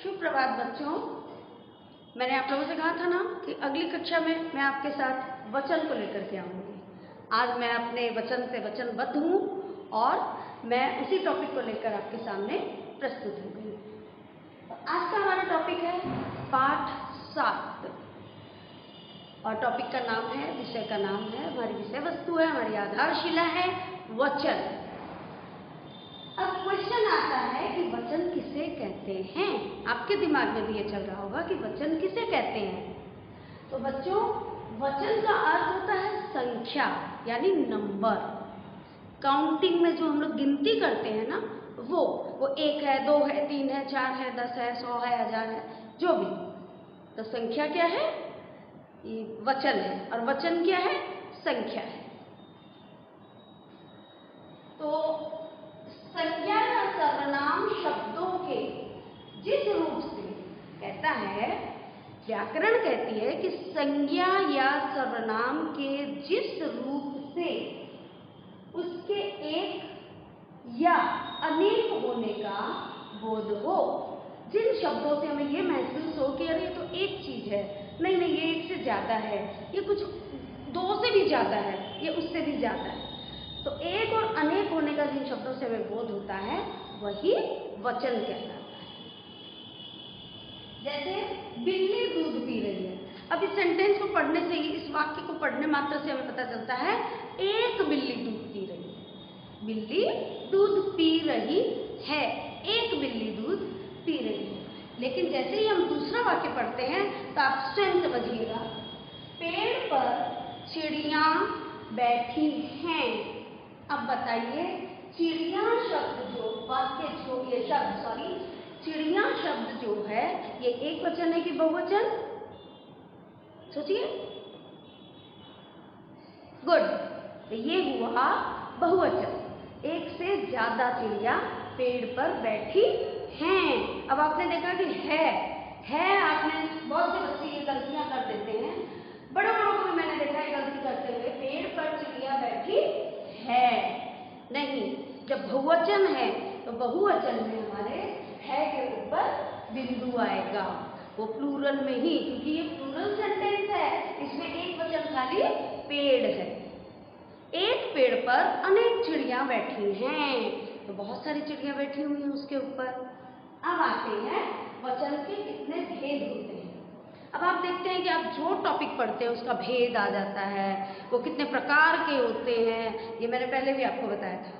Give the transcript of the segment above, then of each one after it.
शुभ प्रभात बच्चों। मैंने आप लोगों से कहा था ना कि अगली कक्षा में मैं आपके साथ वचन को लेकर के आऊँगी। आज मैं अपने वचन से वचनबद्ध हूँ और मैं उसी टॉपिक को लेकर आपके सामने प्रस्तुत हो गई। आज का हमारा टॉपिक है पाठ 7 और टॉपिक का नाम है, विषय का नाम है, हमारी विषय वस्तु है, हमारी आधारशिला है वचन। अब क्वेश्चन आता है कि वचन किसे कहते हैं। आपके दिमाग में भी ये चल रहा होगा कि वचन किसे कहते हैं। तो बच्चों, वचन का अर्थ होता है संख्या यानी नंबर। काउंटिंग में जो हम लोग गिनती करते हैं ना, वो 1 है, 2 है, 3 है, 4 है, 10 है, 100 है, 1000 है, जो भी। तो संख्या क्या है? ये वचन है। और वचन क्या है? संख्या है। तो संख्या या सर्वनाम शब्दों के जिस रूप से कहता है, व्याकरण कहती है कि संज्ञा या सर्वनाम के जिस रूप से उसके एक या अनेक होने का बोध हो। जिन शब्दों से हमें ये महसूस हो कि अरे ये तो एक चीज है, नहीं नहीं ये एक से ज्यादा है, ये कुछ 2 से भी ज्यादा है, ये उससे भी ज्यादा है। तो एक और अनेक होने का जिन शब्दों से हमें बोध होता है वही वचन कहलाता है। जैसे बिल्ली दूध पी रही है। अब इस सेंटेंस को पढ़ने से ही, इस वाक्य को पढ़ने मात्र से हमें पता चलता है एक बिल्ली दूध पी रही है। बिल्ली दूध पी रही है, एक बिल्ली दूध पी रही है। लेकिन जैसे ही हम दूसरा वाक्य पढ़ते हैं तो आप स्वयं समझिएगा। पेड़ पर चिड़िया बैठी हैं। अब बताइए, चिड़िया शब्द जो वाक्य जो ये शब्द चिड़िया शब्द जो है, ये एक वचन है कि बहुवचन? सोचिए। गुड। तो ये हुआ बहुवचन। एक से ज्यादा चिड़िया पेड़ पर बैठी हैं। अब आपने देखा कि है आपने बहुत से बच्चे ये गलतियां कर देते हैं। बड़ों को भी मैंने देखा है गलती करते हुए, पेड़ पर चिड़िया बैठी है। नहीं, जब बहुवचन है तो बहुवचन में हमारे है के ऊपर बिंदु आएगा, वो प्लूरल में ही, क्योंकि ये प्लूरल सेंटेंस है, इसमें एक वचन खाली पेड़ है। एक पेड़ पर अनेक चिड़िया बैठी हैं, तो बहुत सारी चिड़िया बैठी हुई हैं उसके ऊपर। अब आते हैं वचन के कितने भेद होते हैं। अब आप देखते हैं कि आप जो टॉपिक पढ़ते हैं उसका भेद आ जाता है, वो कितने प्रकार के होते हैं, ये मैंने पहले भी आपको बताया था।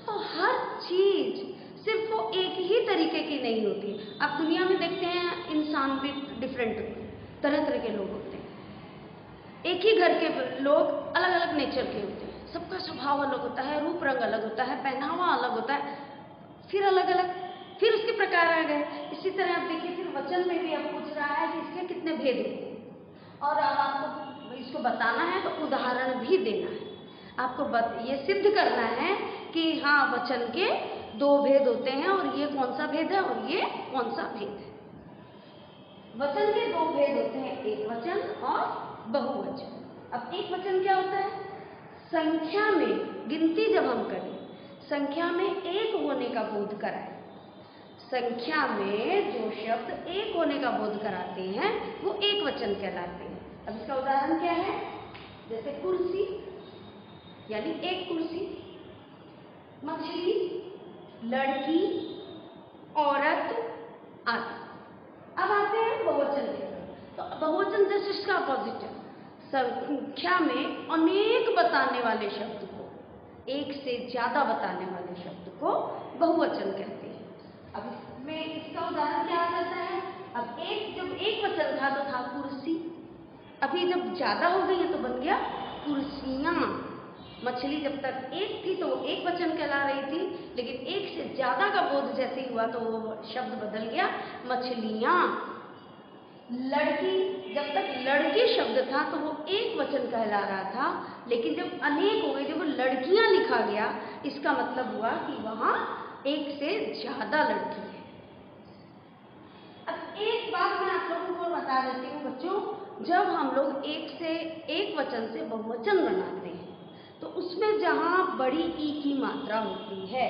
तो हर चीज सिर्फ वो एक ही तरीके की नहीं होती। आप दुनिया में देखते हैं इंसान भी डिफरेंट, तरह तरह के लोग होते हैं। एक ही घर के लोग अलग अलग नेचर के होते हैं, सबका स्वभाव अलग होता है, रूप रंग अलग होता है, पहनावा अलग होता है, फिर अलग अलग, फिर उसके प्रकार आ गए। इसी तरह आप देखिए, फिर वचन में भी अब पूछ रहा है कि इसके कितने भेद होते हैं, और अब आपको इसको बताना है तो उदाहरण भी देना है। आपको ये सिद्ध करना है कि हाँ, वचन के 2 भेद होते हैं और ये कौन सा भेद है और ये कौन सा भेद है। वचन के 2 भेद होते हैं, एक वचन और बहुवचन। अब एक वचन क्या होता है? संख्या में गिनती जब हम करें, संख्या में एक होने का बोध कराए। संख्या में जो शब्द एक होने का बोध कराते हैं वो एक वचन कहलाते हैं। अब इसका उदाहरण क्या है? जैसे कुर्सी यानी एक कुर्सी, मछली, लड़की, औरत आदि। अब आते हैं बहुवचन के। तो बहुवचन जैसे इसका अपोजिट है, संख्या में अनेक बताने वाले शब्द को, एक से ज्यादा बताने वाले शब्द को बहुवचन कहते हैं। अब इसमें इसका उदाहरण क्या आ जाता है? अब जब एक वचन था तो था कुर्सी, अभी जब ज्यादा हो गई है तो बन गया कुर्सियां। मछली जब तक एक थी तो वो एक वचन कहला रही थी, लेकिन एक से ज्यादा का बोध जैसे ही हुआ तो वो शब्द बदल गया मछलियां। लड़की जब तक लड़की शब्द था तो वो एक वचन कहला रहा था, लेकिन जब अनेक हो गए, जब वो लड़कियां लिखा गया, इसका मतलब हुआ कि वहां एक से ज्यादा लड़की है। अब एक बात मैं आप लोगों को बता देती हूँ बच्चों, जब हम लोग एक वचन से बहुवचन बनाते हैं तो उसमें जहां बड़ी ई की मात्रा होती है,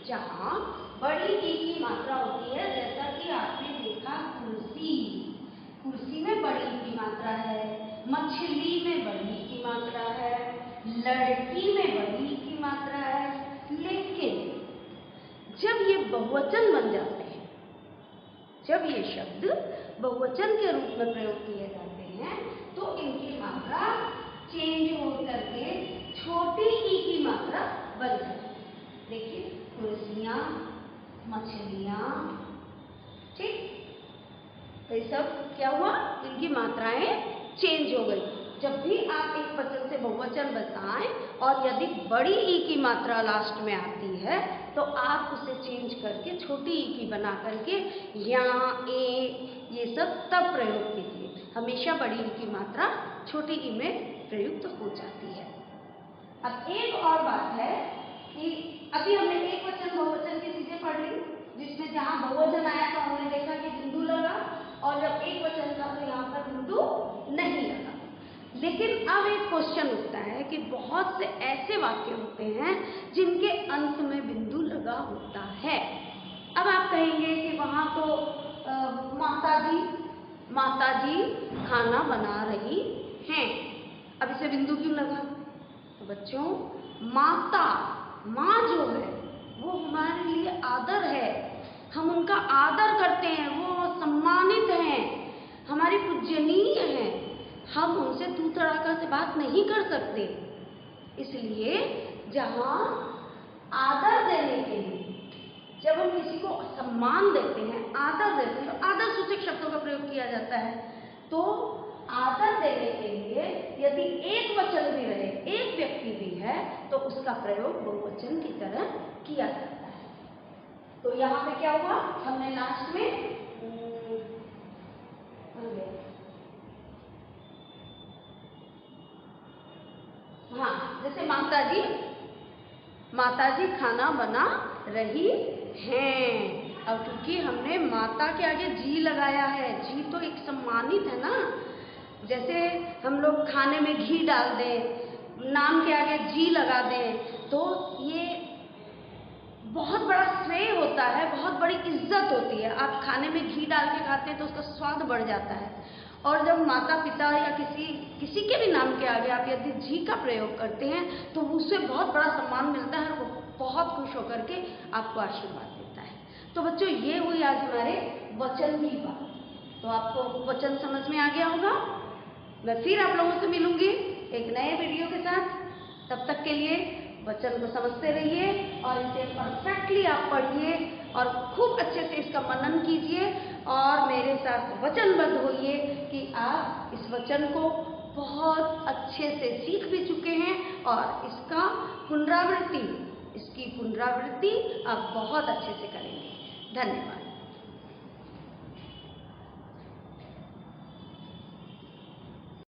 जहां बड़ी ई की मात्रा होती है, जैसा कि लड़की में बड़ी ई की मात्रा है, लेकिन जब ये बहुवचन बन जाते हैं, जब ये शब्द बहुवचन के रूप में प्रयोग किए जाते हैं, तो इनकी मात्रा चेंज हो करके छोटी ई की मात्रा बन जाती है। देखिए, कुर्सियाँ, मछलियाँ, ठीक, तो ये सब क्या हुआ, इनकी मात्राएं चेंज हो गई। जब भी आप एक वचन से बहुवचन बताएं और यदि बड़ी ई की मात्रा लास्ट में आती है तो आप उसे चेंज करके छोटी ई की बना करके या, ए, ये सब तब प्रयोग कीजिए। हमेशा बड़ी ई की मात्रा छोटी ई में प्रयुक्त हो जाती है। अब एक और बात है कि अभी हमने एक वचन बहुवचन की चीजें पढ़ ली, जिसमें जहां बहुवचन आया तो हमने देखा कि बिंदु लगा, और जब एक वचन था तो यहाँ पर बिंदु नहीं लगा। लेकिन अब एक क्वेश्चन उठता है कि बहुत से ऐसे वाक्य होते हैं जिनके अंत में बिंदु लगा होता है। अब आप कहेंगे कि वहां तो माताजी खाना बना रही हैं, अब इसे बिंदु क्यों लगा? तो बच्चों, माँ जो है वो हमारे लिए आदर है, हम उनका आदर करते हैं, वो सम्मानित हैं, हमारी पूजनीय हैं, हम उनसे तू तड़ाका से बात नहीं कर सकते। इसलिए जहाँ आदर देने के लिए, जब हम किसी को सम्मान देते हैं, आदर देते हैं, तो आदर सूचक शब्दों का प्रयोग किया जाता है। तो आदर देने के लिए यदि एक वचन भी रहे, एक व्यक्ति भी है, तो उसका प्रयोग बहुवचन की तरह किया जाता है। तो यहाँ पे क्या हुआ, हमने लास्ट में हाँ, जैसे माताजी खाना बना रही हैं। अब क्योंकि हमने माता के आगे जी लगाया है, जी तो एक सम्मानित है ना। जैसे हम लोग खाने में घी डाल दें, नाम के आगे जी लगा दें, तो ये बहुत बड़ा श्रेय होता है, बहुत बड़ी इज्जत होती है। आप खाने में घी डाल के खाते हैं तो उसका स्वाद बढ़ जाता है। और जब माता पिता या किसी के भी नाम के आगे आप यदि जी का प्रयोग करते हैं तो उससे बहुत बड़ा सम्मान मिलता है और वो बहुत खुश होकर के आपको आशीर्वाद देता है। तो बच्चों, ये हुई आज हमारे वचन की बात। तो आपको वचन समझ में आ गया होगा। मैं फिर आप लोगों से मिलूंगी एक नए वीडियो के साथ। तब तक के लिए वचन को समझते रहिए और इसे परफेक्टली आप पढ़िए और खूब अच्छे से इसका मनन कीजिए और मेरे साथ वचनबद्ध होइए कि आप इस वचन को बहुत अच्छे से सीख भी चुके हैं और इसकी पुनरावृत्ति आप बहुत अच्छे से करेंगे। धन्यवाद।